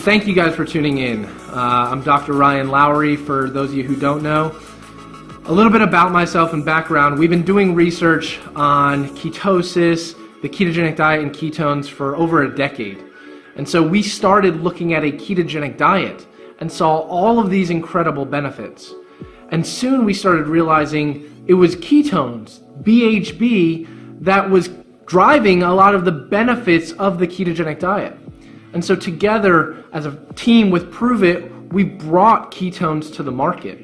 Thank you guys for tuning in. I'm Dr. Ryan Lowery, for those of you who don't know. A little bit about myself and background. We've been doing research on ketosis, the ketogenic diet, and ketones for over a decade. And so we started looking at a ketogenic diet and saw all of these incredible benefits. And soon we started realizing it was ketones, BHB, that was driving a lot of the benefits of the ketogenic diet. And so together, as a team with Prove It, we brought ketones to the market,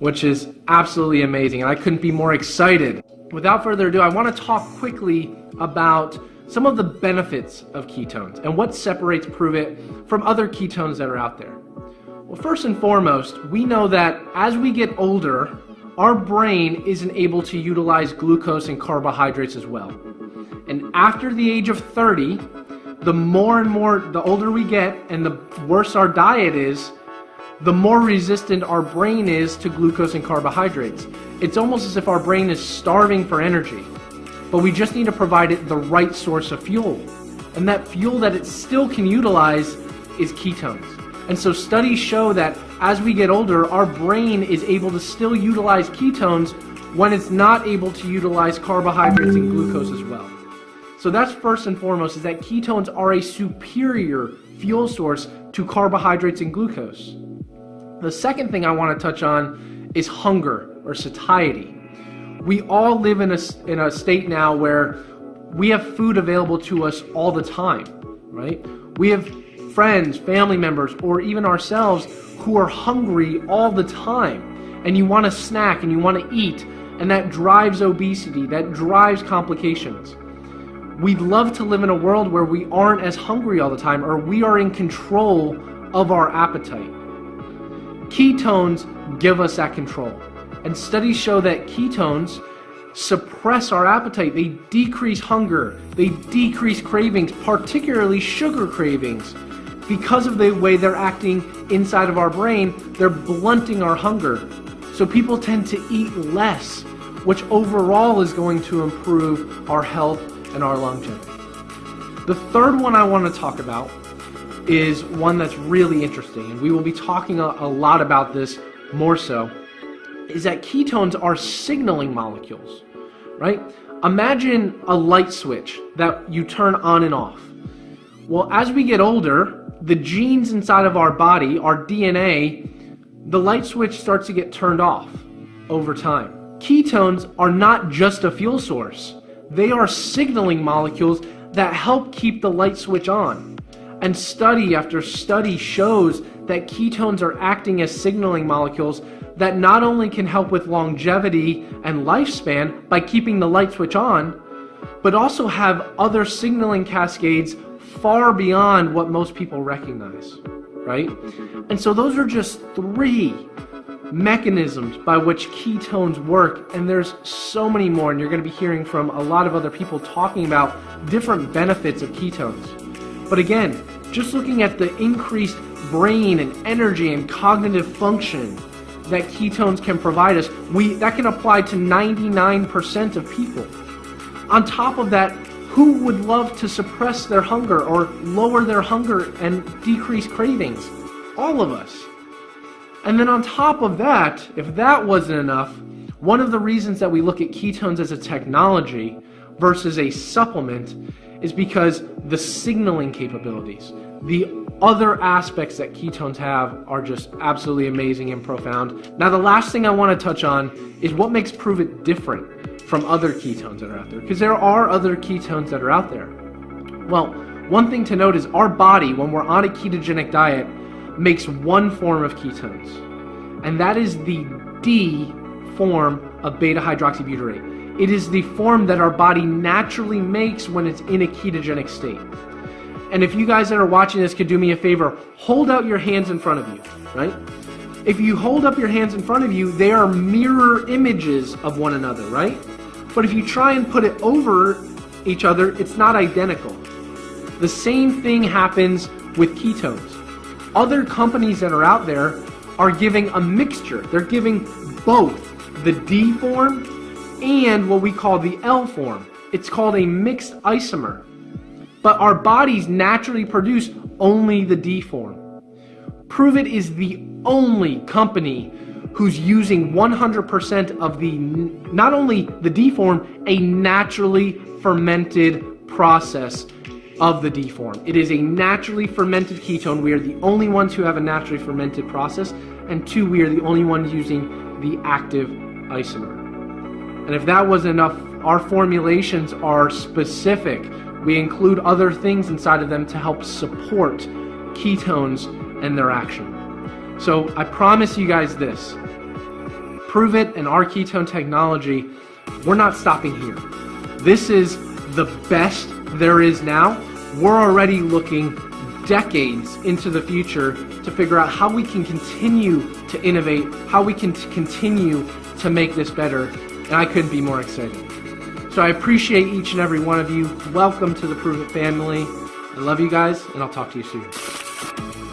which is absolutely amazing. And I couldn't be more excited. Without further ado, I want to talk quickly about some of the benefits of ketones and what separates Prove It from other ketones that are out there. Well, first and foremost, we know that as we get older, our brain isn't able to utilize glucose and carbohydrates as well. And after the age of 30, the older we get and the worse our diet is, the more resistant our brain is to glucose and carbohydrates. It's almost as if our brain is starving for energy, but we just need to provide it the right source of fuel. And that fuel that it still can utilize is ketones. And so studies show that as we get older, our brain is able to still utilize ketones when it's not able to utilize carbohydrates and glucose as well. So that's first and foremost, is that ketones are a superior fuel source to carbohydrates and glucose. The second thing I want to touch on is hunger or satiety. We all live in a state now where we have food available to us all the time, right? We have friends, family members, or even ourselves who are hungry all the time. And you want to snack and you want to eat, and that drives obesity, that drives complications. We'd love to live in a world where we aren't as hungry all the time, or we are in control of our appetite. Ketones give us that control. And studies show that ketones suppress our appetite. They decrease hunger. They decrease cravings, particularly sugar cravings. Because of the way they're acting inside of our brain, they're blunting our hunger. So people tend to eat less, which overall is going to improve our health and our longevity. The third one I want to talk about is one that's really interesting, and we will be talking a lot about this more so, is that ketones are signaling molecules, right? Imagine a light switch that you turn on and off. Well, as we get older, the genes inside of our body, our DNA, the light switch starts to get turned off over time. Ketones are not just a fuel source. They are signaling molecules that help keep the light switch on. And study after study shows that ketones are acting as signaling molecules that not only can help with longevity and lifespan by keeping the light switch on, but also have other signaling cascades far beyond what most people recognize, right? And so those are just three mechanisms by which ketones work, and there's so many more, and you're going to be hearing from a lot of other people talking about different benefits of ketones. But again, just looking at the increased brain and energy and cognitive function that ketones can provide us, that can apply to 99% of people. On top of that, who would love to suppress their hunger or lower their hunger and decrease cravings? All of us. And then on top of that, if that wasn't enough, one of the reasons that we look at ketones as a technology versus a supplement is because the signaling capabilities, the other aspects that ketones have are just absolutely amazing and profound. Now, the last thing I want to touch on is what makes Prove It different from other ketones that are out there, because there are other ketones that are out there. Well, one thing to note is our body, when we're on a ketogenic diet, makes one form of ketones, and that is the D form of beta-hydroxybutyrate. It is the form that our body naturally makes when it's in a ketogenic state. And if you guys that are watching this could do me a favor, hold out your hands in front of you, right? If you hold up your hands in front of you, they are mirror images of one another, right? But if you try and put it over each other, it's not identical. The same thing happens with ketones. Other companies that are out there are giving a mixture. They're giving both the D form and what we call the L form. It's called a mixed isomer. But our bodies naturally produce only the D form. Prove It is the only company who's using 100% of the, not only the D form, a naturally fermented process of the D form. It is a naturally fermented ketone. We are the only ones who have a naturally fermented process, and two, we are the only ones using the active isomer. And if that wasn't enough, our formulations are specific. We include other things inside of them to help support ketones and their action. So I promise you guys this, Prove It and our ketone technology, we're not stopping here. This is the best there is now. We're already looking decades into the future to figure out how we can continue to innovate, how we can continue to make this better, and I couldn't be more excited. So I appreciate each and every one of you. Welcome to the Prove It family. I love you guys, and I'll talk to you soon.